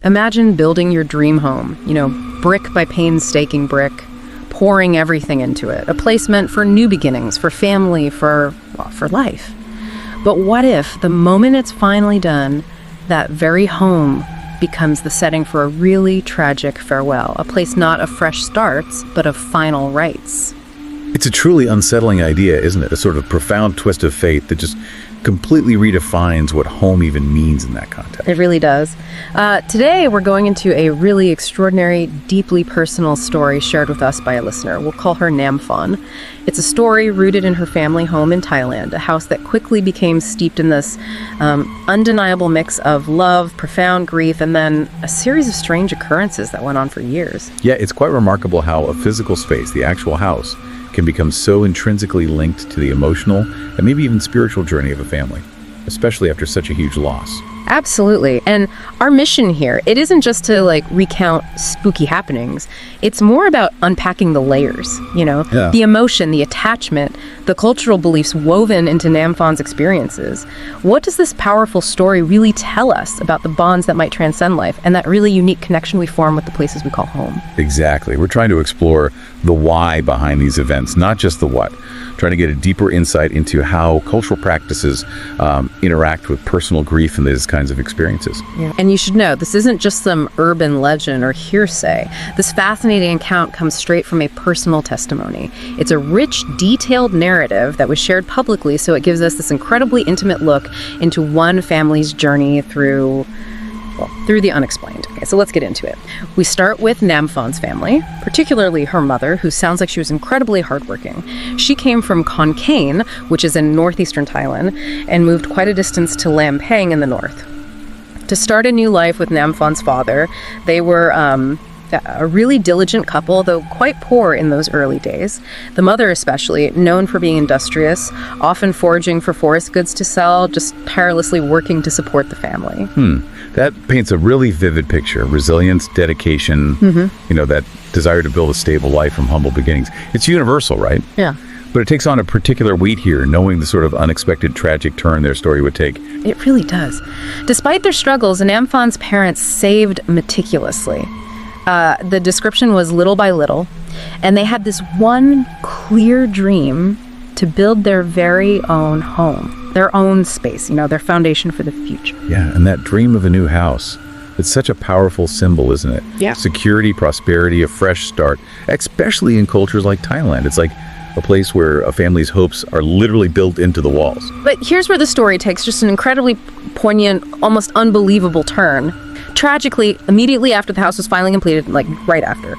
Imagine building your dream home, brick by painstaking brick, pouring everything into it, a place meant for new beginnings, for family, for life. But what if, the moment it's finally done, that very home becomes the setting for a really tragic farewell, a place not of fresh starts, but of final rites? It's a truly unsettling idea, isn't it? A sort of profound twist of fate that just completely redefines what home even means in that context. It really does. Today, we're going into a really extraordinary, deeply personal story shared with us by a listener. We'll call her Namphon. It's a story rooted in her family home in Thailand, a house that quickly became steeped in this undeniable mix of love, profound grief, and then a series of strange occurrences that went on for years. Yeah, it's quite remarkable how a physical space, the actual house, can become so intrinsically linked to the emotional and maybe even spiritual journey of a family, especially after such a huge loss. Absolutely. And our mission here, it isn't just to recount spooky happenings. It's more about unpacking the layers, the emotion, the attachment, the cultural beliefs woven into Namphon's experiences. What does this powerful story really tell us about the bonds that might transcend life and that really unique connection we form with the places we call home? Exactly. We're trying to explore the why behind these events, not just the what. Trying to get a deeper insight into how cultural practices interact with personal grief and these kinds of experiences. Yeah. And you should know, this isn't just some urban legend or hearsay. This fascinating account comes straight from a personal testimony. It's a rich, detailed narrative that was shared publicly, so it gives us this incredibly intimate look into one family's journey through the unexplained. Okay, so let's get into it. We start with Namphon's family, particularly her mother, who sounds like she was incredibly hardworking. She came from Khon Kaen, which is in northeastern Thailand, and moved quite a distance to Lampang in the north. To start a new life with Namphon's father, they were a really diligent couple, though quite poor in those early days. The mother especially, known for being industrious, often foraging for forest goods to sell, just tirelessly working to support the family. That paints a really vivid picture. Resilience, dedication, that desire to build a stable life from humble beginnings. It's universal, right? Yeah. But it takes on a particular weight here, knowing the sort of unexpected tragic turn their story would take. It really does. Despite their struggles, Namphon's parents saved meticulously. The description was little by little, and they had this one clear dream to build their very own home, their own space, their foundation for the future. Yeah, and that dream of a new house, it's such a powerful symbol, isn't it? Yeah. Security, prosperity, a fresh start, especially in cultures like Thailand. It's like a place where a family's hopes are literally built into the walls. But here's where the story takes just an incredibly poignant, almost unbelievable turn. Tragically, immediately after the house was finally completed, right after,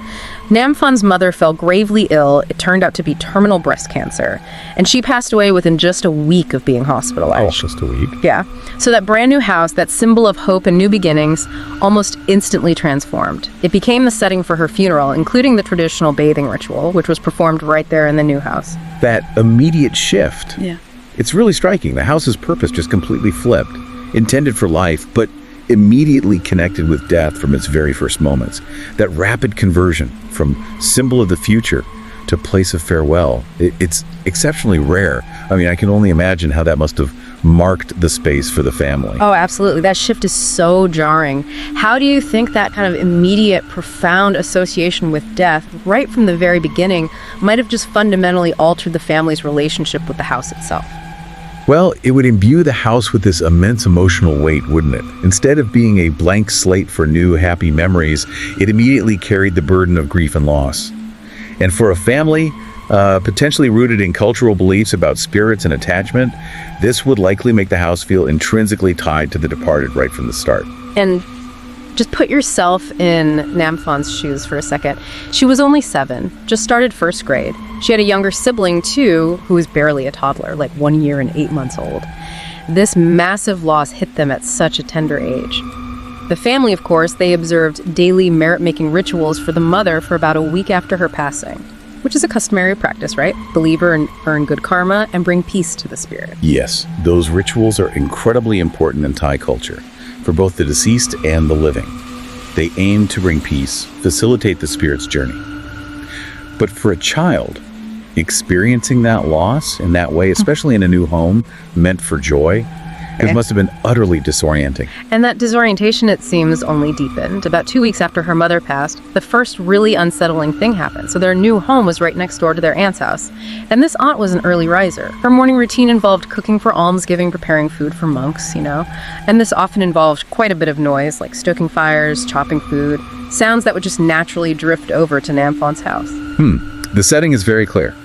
Namphon's mother fell gravely ill. It turned out to be terminal breast cancer, and she passed away within just a week of being hospitalized. Oh, just a week? Yeah. So that brand new house, that symbol of hope and new beginnings, almost instantly transformed. It became the setting for her funeral, including the traditional bathing ritual, which was performed right there in the new house. That immediate shift. Yeah. It's really striking. The house's purpose just completely flipped. Intended for life, but immediately connected with death from its very first moments. That rapid conversion from symbol of the future to place of farewell, it's exceptionally rare. I mean, I can only imagine how that must have marked the space for the family. Oh, absolutely. That shift is so jarring. How do you think that kind of immediate, profound association with death, right from the very beginning, might have just fundamentally altered the family's relationship with the house itself? Well, it would imbue the house with this immense emotional weight, wouldn't it? Instead of being a blank slate for new, happy memories, it immediately carried the burden of grief and loss. And for a family, potentially rooted in cultural beliefs about spirits and attachment, this would likely make the house feel intrinsically tied to the departed right from the start. And just put yourself in Namphon's shoes for a second. She was only 7, just started first grade. She had a younger sibling, too, who was barely a toddler, 1 year and 8 months old. This massive loss hit them at such a tender age. The family, of course, they observed daily merit-making rituals for the mother for about a week after her passing, which is a customary practice, right? Believe her and earn good karma and bring peace to the spirit. Yes, those rituals are incredibly important in Thai culture, for both the deceased and the living. They aim to bring peace, facilitate the spirit's journey. But for a child, experiencing that loss in that way, especially in a new home meant for joy, It must have been utterly disorienting. And that disorientation, it seems, only deepened. About 2 weeks after her mother passed, the first really unsettling thing happened. So their new home was right next door to their aunt's house. And this aunt was an early riser. Her morning routine involved cooking for almsgiving, preparing food for monks, And this often involved quite a bit of noise, like stoking fires, chopping food, sounds that would just naturally drift over to Namphon's house. The setting is very clear.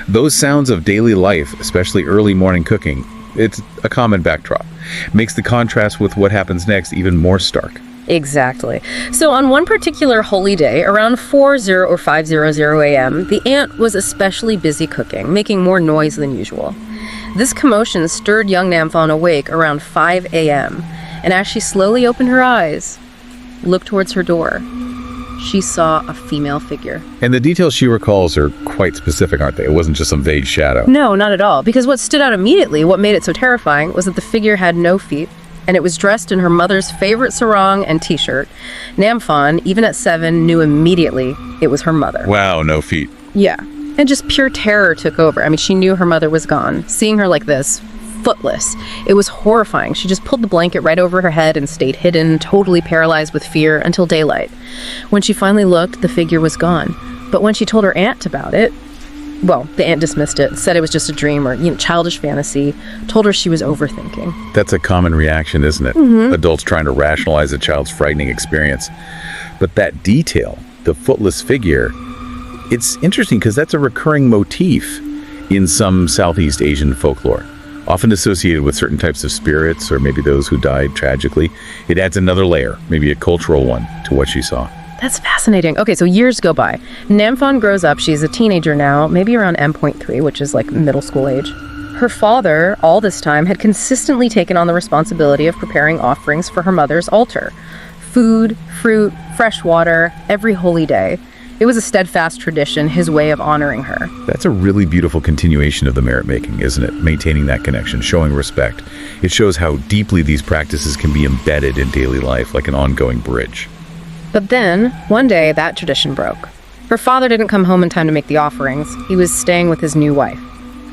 Those sounds of daily life, especially early morning cooking, it's a common backdrop. Makes the contrast with what happens next even more stark. Exactly. So on one particular holy day, around 4:00 or 5:00 a.m., the aunt was especially busy cooking, making more noise than usual. This commotion stirred young Namphon awake around 5 a.m., and as she slowly opened her eyes, looked towards her door, she saw a female figure. And the details she recalls are quite specific, aren't they? It wasn't just some vague shadow. No, not at all. Because what stood out immediately, what made it so terrifying, was that the figure had no feet, and it was dressed in her mother's favorite sarong and t-shirt. Namphon, even at 7, knew immediately it was her mother. Wow, no feet. Yeah. And just pure terror took over. I mean, she knew her mother was gone. Seeing her like this, footless, it was horrifying. She just pulled the blanket right over her head and stayed hidden, totally paralyzed with fear until daylight. When she finally looked, the figure was gone. But when she told her aunt about it, well, the aunt dismissed it, said it was just a dream or childish fantasy, told her she was overthinking. That's a common reaction, isn't it? Mm-hmm. Adults trying to rationalize a child's frightening experience. But that detail, the footless figure, it's interesting because that's a recurring motif in some Southeast Asian folklore, often associated with certain types of spirits or maybe those who died tragically. It adds another layer, maybe a cultural one, to what she saw. That's fascinating. Okay, so years go by. Namphon grows up. She's a teenager now, maybe around M.3, which is like middle school age. Her father, all this time, had consistently taken on the responsibility of preparing offerings for her mother's altar. Food, fruit, fresh water, every holy day. It was a steadfast tradition, his way of honoring her. That's a really beautiful continuation of the merit making, isn't it? Maintaining that connection, showing respect. It shows how deeply these practices can be embedded in daily life, like an ongoing bridge. But then, one day, that tradition broke. Her father didn't come home in time to make the offerings. He was staying with his new wife.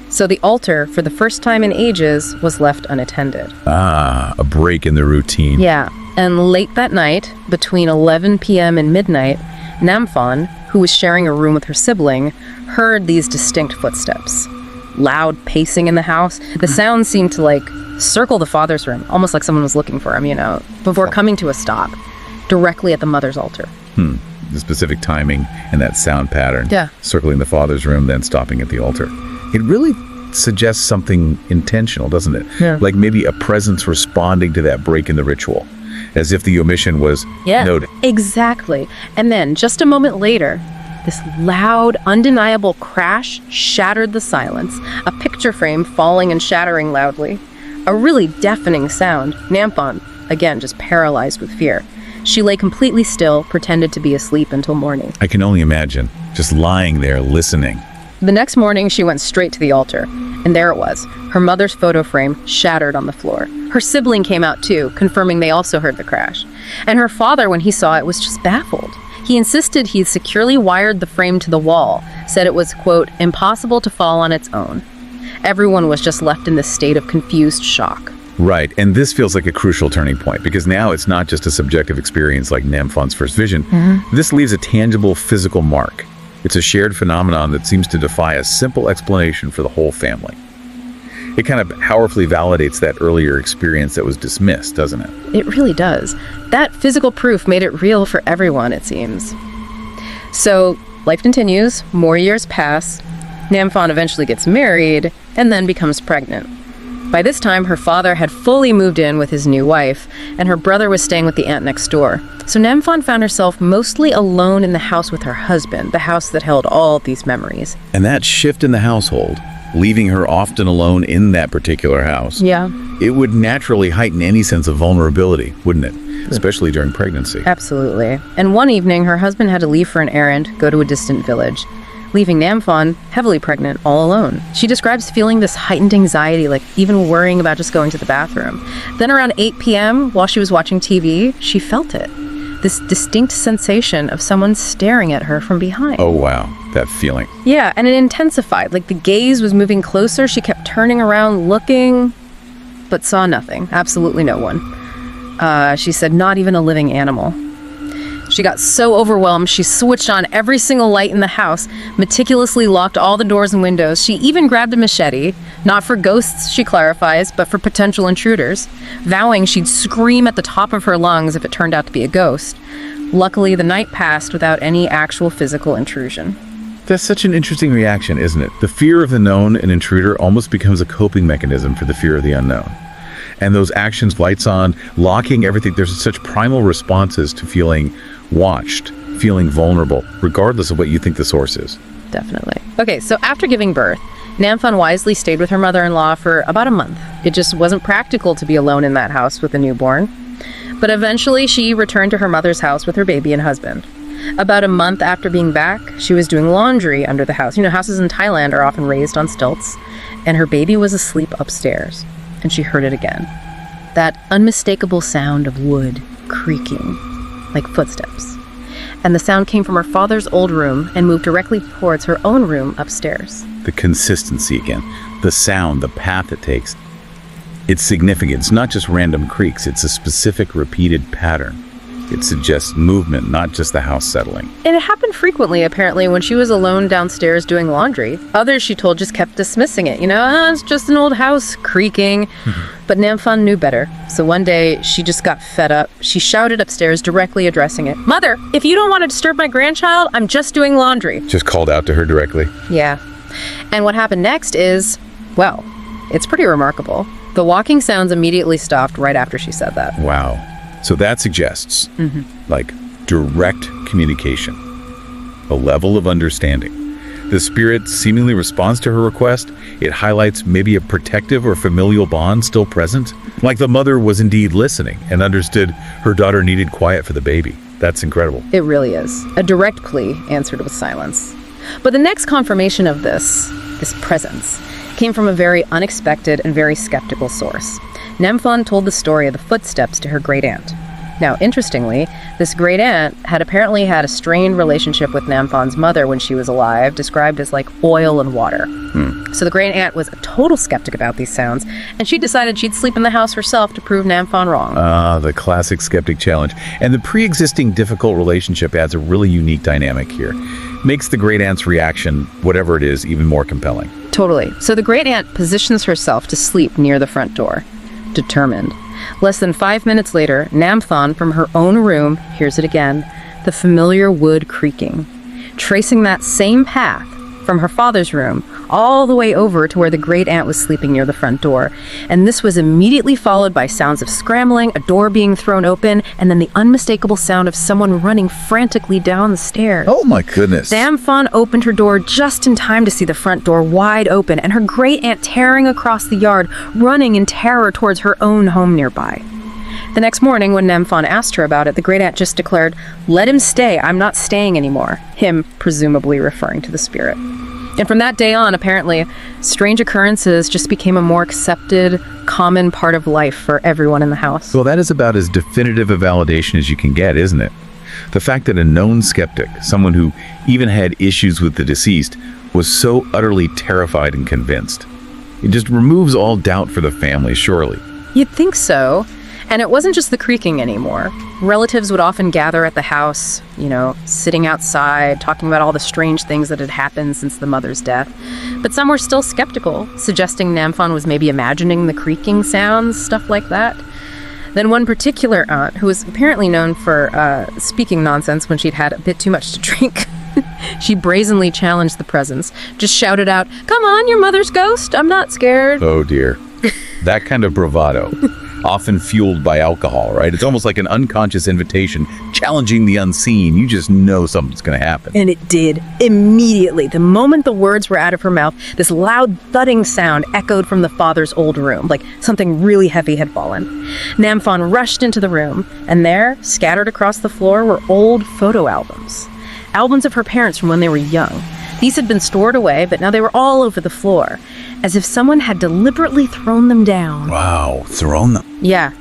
So the altar, for the first time in ages, was left unattended. Ah, a break in the routine. Yeah, and late that night, between 11 p.m. and midnight, Namphon, who was sharing a room with her sibling, heard these distinct footsteps. Loud pacing in the house. The sound seemed to, circle the father's room, almost like someone was looking for him, before coming to a stop, directly at the mother's altar. The specific timing and that sound pattern. Yeah. Circling the father's room, then stopping at the altar. It really suggests something intentional, doesn't it? Yeah. Like maybe a presence responding to that break in the ritual, as if the omission was noted. Exactly. And then, just a moment later, this loud, undeniable crash shattered the silence, a picture frame falling and shattering loudly. A really deafening sound. Namphon, again, just paralyzed with fear. She lay completely still, pretended to be asleep until morning. I can only imagine, just lying there, listening. The next morning, she went straight to the altar, and there it was, her mother's photo frame shattered on the floor. Her sibling came out too, confirming they also heard the crash. And her father, when he saw it, was just baffled. He insisted he'd securely wired the frame to the wall, said it was, quote, impossible to fall on its own. Everyone was just left in this state of confused shock. Right, and this feels like a crucial turning point, because now it's not just a subjective experience like Namphon's first vision. Mm-hmm. This leaves a tangible physical mark. It's a shared phenomenon that seems to defy a simple explanation for the whole family. It kind of powerfully validates that earlier experience that was dismissed, doesn't it? It really does. That physical proof made it real for everyone, it seems. So, life continues, more years pass, Namphon eventually gets married, and then becomes pregnant. By this time, her father had fully moved in with his new wife, and her brother was staying with the aunt next door. So Namphon found herself mostly alone in the house with her husband, the house that held all these memories. And that shift in the household, leaving her often alone in that particular house, it would naturally heighten any sense of vulnerability, wouldn't it? Especially during pregnancy. Absolutely. And one evening, her husband had to leave for an errand, go to a distant village, leaving Namphon, heavily pregnant, all alone. She describes feeling this heightened anxiety, like even worrying about just going to the bathroom. Then around 8 p.m., while she was watching TV, she felt it. This distinct sensation of someone staring at her from behind. Oh, wow. That feeling. Yeah, and it intensified. Like the gaze was moving closer. She kept turning around, looking. but saw nothing. Absolutely no one. She said, not even a living animal. She got so overwhelmed, she switched on every single light in the house, meticulously locked all the doors and windows. She even grabbed a machete, not for ghosts, she clarifies, but for potential intruders, vowing she'd scream at the top of her lungs if it turned out to be a ghost. Luckily, the night passed without any actual physical intrusion. That's such an interesting reaction, isn't it? The fear of the known and intruder almost becomes a coping mechanism for the fear of the unknown. And those actions, lights on, locking everything, there's such primal responses to feeling watched, feeling vulnerable, regardless of what you think the source is. Definitely. Okay, so after giving birth, Namfon wisely stayed with her mother-in-law for about a month. It just wasn't practical to be alone in that house with a newborn. But eventually she returned to her mother's house with her baby and husband. About a month after being back, she was doing laundry under the house. You know, houses in Thailand are often raised on stilts. And her baby was asleep upstairs. And she heard it again. That unmistakable sound of wood creaking, like footsteps. And the sound came from her father's old room and moved directly towards her own room upstairs. The consistency again, the sound, the path it takes. It's significant. It's not just random creaks. It's a specific repeated pattern. It suggests movement, not just the house settling. And it happened frequently, apparently, when she was alone downstairs doing laundry. Others, she told, just kept dismissing it. You know, it's just an old house creaking. But Namfon knew better. So one day, she just got fed up. She shouted upstairs, directly addressing it. "Mother, if you don't want to disturb my grandchild, I'm just doing laundry." Just called out to her directly. Yeah. And what happened next is, well, it's pretty remarkable. The walking sounds immediately stopped right after she said that. Wow. So that suggests, like, direct communication, a level of understanding. The spirit seemingly responds to her request. It highlights maybe a protective or familial bond still present. Like the mother was indeed listening and understood her daughter needed quiet for the baby. That's incredible. It really is. A direct plea answered with silence. But the next confirmation of this presence, came from a very unexpected and very skeptical source. Namfon told the story of the footsteps to her great-aunt. Now, interestingly, this great-aunt had apparently had a strained relationship with Namfon's mother when she was alive, described as like oil and water. So the great-aunt was a total skeptic about these sounds, and she decided she'd sleep in the house herself to prove Namfon wrong. The classic skeptic challenge. And the pre-existing difficult relationship adds a really unique dynamic here. Makes the great-aunt's reaction, whatever it is, even more compelling. Totally. So the great-aunt positions herself to sleep near the front door. Determined. Less than 5 minutes later, Namfon, from her own room, hears it again, the familiar wood creaking, tracing that same path from her father's room all the way over to where the great-aunt was sleeping near the front door. And this was immediately followed by sounds of scrambling, a door being thrown open, and then the unmistakable sound of someone running frantically down the stairs. Oh my goodness. Namfon opened her door just in time to see the front door wide open and her great-aunt tearing across the yard, running in terror towards her own home nearby. The next morning, when Namfon asked her about it, the great-aunt just declared, "Let him stay, I'm not staying anymore," him presumably referring to the spirit. And from that day on, apparently, strange occurrences just became a more accepted, common part of life for everyone in the house. Well, that is about as definitive a validation as you can get, isn't it? The fact that a known skeptic, someone who even had issues with the deceased, was so utterly terrified and convinced. It just removes all doubt for the family, surely. You'd think so. And it wasn't just the creaking anymore. Relatives would often gather at the house, you know, sitting outside, talking about all the strange things that had happened since the mother's death. But some were still skeptical, suggesting Namfon was maybe imagining the creaking sounds, stuff like that. Then one particular aunt, who was apparently known for speaking nonsense when she'd had a bit too much to drink, she brazenly challenged the presence, just shouted out, "Come on, your mother's ghost, I'm not scared." Oh dear. That kind of bravado. Often fueled by alcohol, right? It's almost like an unconscious invitation, challenging the unseen. You just know something's going to happen. And it did. Immediately, the moment the words were out of her mouth, this loud thudding sound echoed from the father's old room, like something really heavy had fallen. Namfon rushed into the room, and there, scattered across the floor, were old photo albums. Albums of her parents from when they were young. These had been stored away, but now they were all over the floor, as if someone had deliberately thrown them down. Wow, thrown them. Yeah.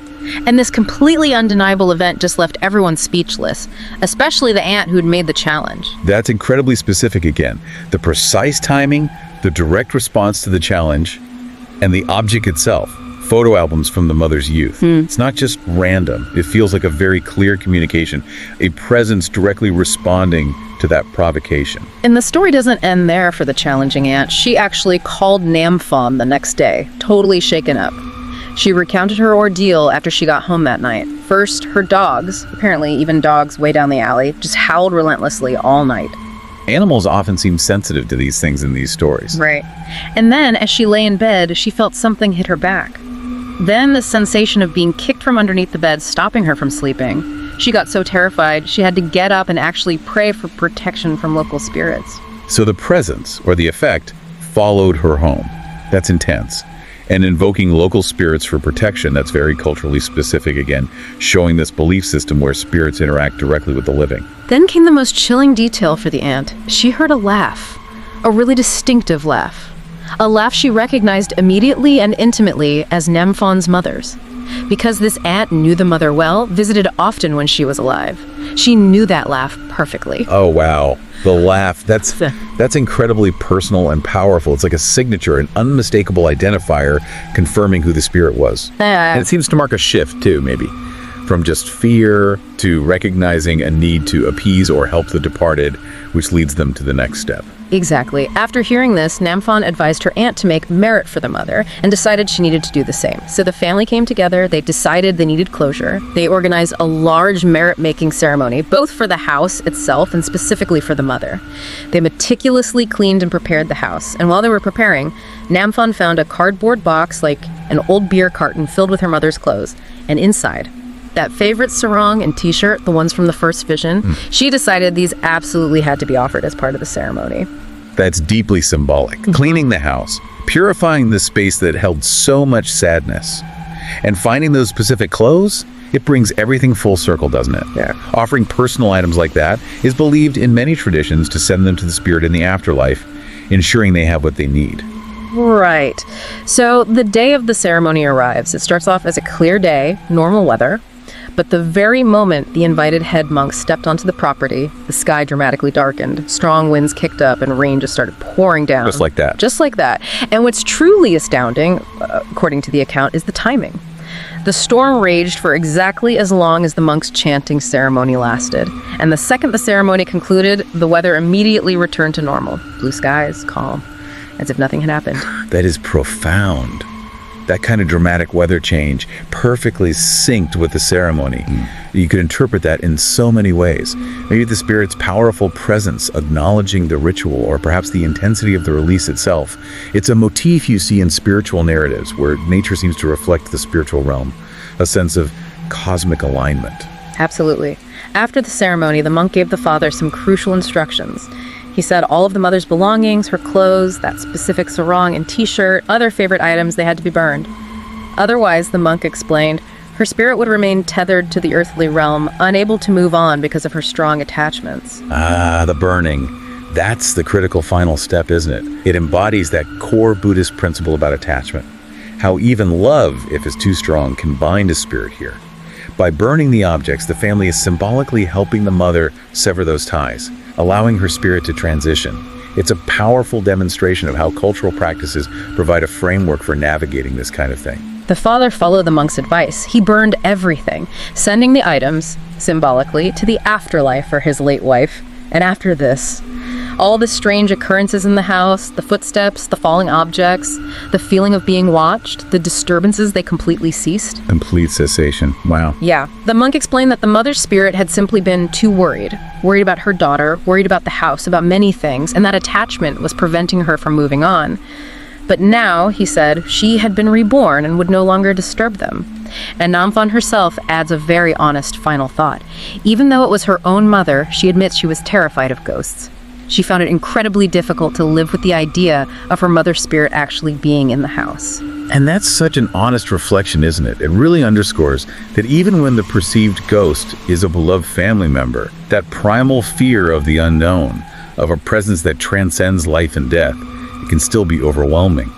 And this completely undeniable event just left everyone speechless, especially the aunt who'd made the challenge. That's incredibly specific again. The precise timing, the direct response to the challenge, and the object itself. photo albums from the mother's youth. It's not just random. It feels like a very clear communication, a presence directly responding to that provocation. And the story doesn't end there for the challenging aunt. She actually called Namphon the next day, totally shaken up. She recounted her ordeal after she got home that night. First, her dogs, apparently even dogs way down the alley, just howled relentlessly all night. Animals often seem sensitive to these things in these stories. Right. And then, as she lay in bed, she felt something hit her back. Then the sensation of being kicked from underneath the bed, stopping her from sleeping. She got so terrified, she had to get up and actually pray for protection from local spirits. So the presence, or the effect, followed her home. That's intense. And invoking local spirits for protection, that's very culturally specific again, showing this belief system where spirits interact directly with the living. Then came the most chilling detail for the aunt. She heard a laugh, a really distinctive laugh. A laugh she recognized immediately and intimately as Namphon's mother's. Because this aunt knew the mother well, visited often when she was alive. She knew that laugh perfectly. Oh, wow. The laugh, that's incredibly personal and powerful. It's like a signature, an unmistakable identifier confirming who the spirit was. And it seems to mark a shift, too, maybe. From just fear to recognizing a need to appease or help the departed, which leads them to the next step. Exactly. After hearing this, Namphon advised her aunt to make merit for the mother and decided she needed to do the same. So the family came together, they decided they needed closure. They organized a large merit-making ceremony, both for the house itself and specifically for the mother. They meticulously cleaned and prepared the house. And while they were preparing, Namphon found a cardboard box, like an old beer carton filled with her mother's clothes. And inside, that favorite sarong and t-shirt, the ones from the first vision, she decided these absolutely had to be offered as part of the ceremony. That's deeply symbolic. Cleaning the house, purifying the space that held so much sadness, and finding those specific clothes, it brings everything full circle, doesn't it? Yeah. Offering personal items like that is believed in many traditions to send them to the spirit in the afterlife, ensuring they have what they need. Right. So the day of the ceremony arrives. It starts off as a clear day, normal weather. But the very moment the invited head monk stepped onto the property, the sky dramatically darkened, strong winds kicked up, and rain just started pouring down. Just like that. Just like that. And what's truly astounding, according to the account, is the timing. The storm raged for exactly as long as the monk's chanting ceremony lasted. And the second the ceremony concluded, the weather immediately returned to normal. Blue skies, calm, as if nothing had happened. That is profound. That kind of dramatic weather change perfectly synced with the ceremony. You could interpret that in so many ways. Maybe the spirit's powerful presence acknowledging the ritual, or perhaps the intensity of the release itself. It's a motif you see in spiritual narratives where nature seems to reflect the spiritual realm, a sense of cosmic alignment. Absolutely. After the ceremony, the monk gave the father some crucial instructions. He said all of the mother's belongings, her clothes, that specific sarong and t-shirt, other favorite items, they had to be burned. Otherwise, the monk explained, her spirit would remain tethered to the earthly realm, unable to move on because of her strong attachments. Ah, the burning. That's the critical final step, isn't it? It embodies that core Buddhist principle about attachment. How even love, if it's too strong, can bind a spirit here. By burning the objects, the family is symbolically helping the mother sever those ties, allowing her spirit to transition. It's a powerful demonstration of how cultural practices provide a framework for navigating this kind of thing. The father followed the monk's advice. He burned everything, sending the items, symbolically, to the afterlife for his late wife. And after this, all the strange occurrences in the house, the footsteps, the falling objects, the feeling of being watched, the disturbances, they completely ceased. Complete cessation. Wow. Yeah. The monk explained that the mother's spirit had simply been too worried about her daughter, worried about the house, about many things, and that attachment was preventing her from moving on. But now, he said, she had been reborn and would no longer disturb them. And Namphon herself adds a very honest final thought. Even though it was her own mother, she admits she was terrified of ghosts. She found it incredibly difficult to live with the idea of her mother's spirit actually being in the house. And that's such an honest reflection, isn't it? It really underscores that even when the perceived ghost is a beloved family member, that primal fear of the unknown, of a presence that transcends life and death, it can still be overwhelming.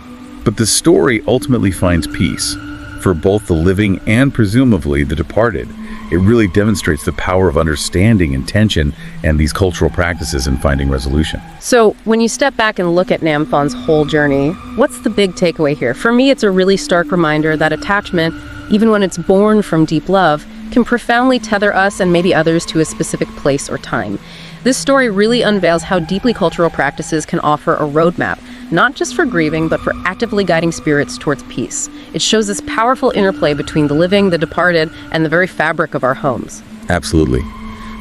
But the story ultimately finds peace for both the living and presumably the departed. It really demonstrates the power of understanding intention and these cultural practices in finding resolution. So when you step back and look at Namphon's whole journey, what's the big takeaway here? For me, it's a really stark reminder that attachment, even when it's born from deep love, can profoundly tether us and maybe others to a specific place or time. This story really unveils how deeply cultural practices can offer a roadmap, not just for grieving, but for actively guiding spirits towards peace. It shows this powerful interplay between the living, the departed, and the very fabric of our homes. Absolutely.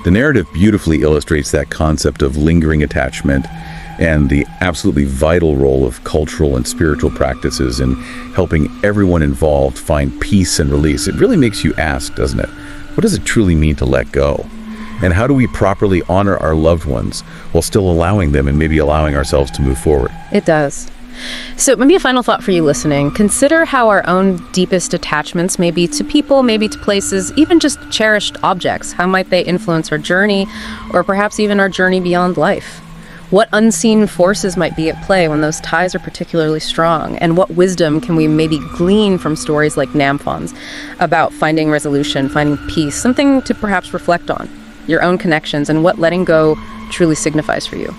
The narrative beautifully illustrates that concept of lingering attachment and the absolutely vital role of cultural and spiritual practices in helping everyone involved find peace and release. It really makes you ask, doesn't it? What does it truly mean to let go? And how do we properly honor our loved ones while still allowing them and maybe allowing ourselves to move forward? It does. So maybe a final thought for you listening. Consider how our own deepest attachments, maybe to people, maybe to places, even just cherished objects, how might they influence our journey or perhaps even our journey beyond life? What unseen forces might be at play when those ties are particularly strong? And what wisdom can we maybe glean from stories like Namphon's about finding resolution, finding peace, something to perhaps reflect on? Your own connections and what letting go truly signifies for you.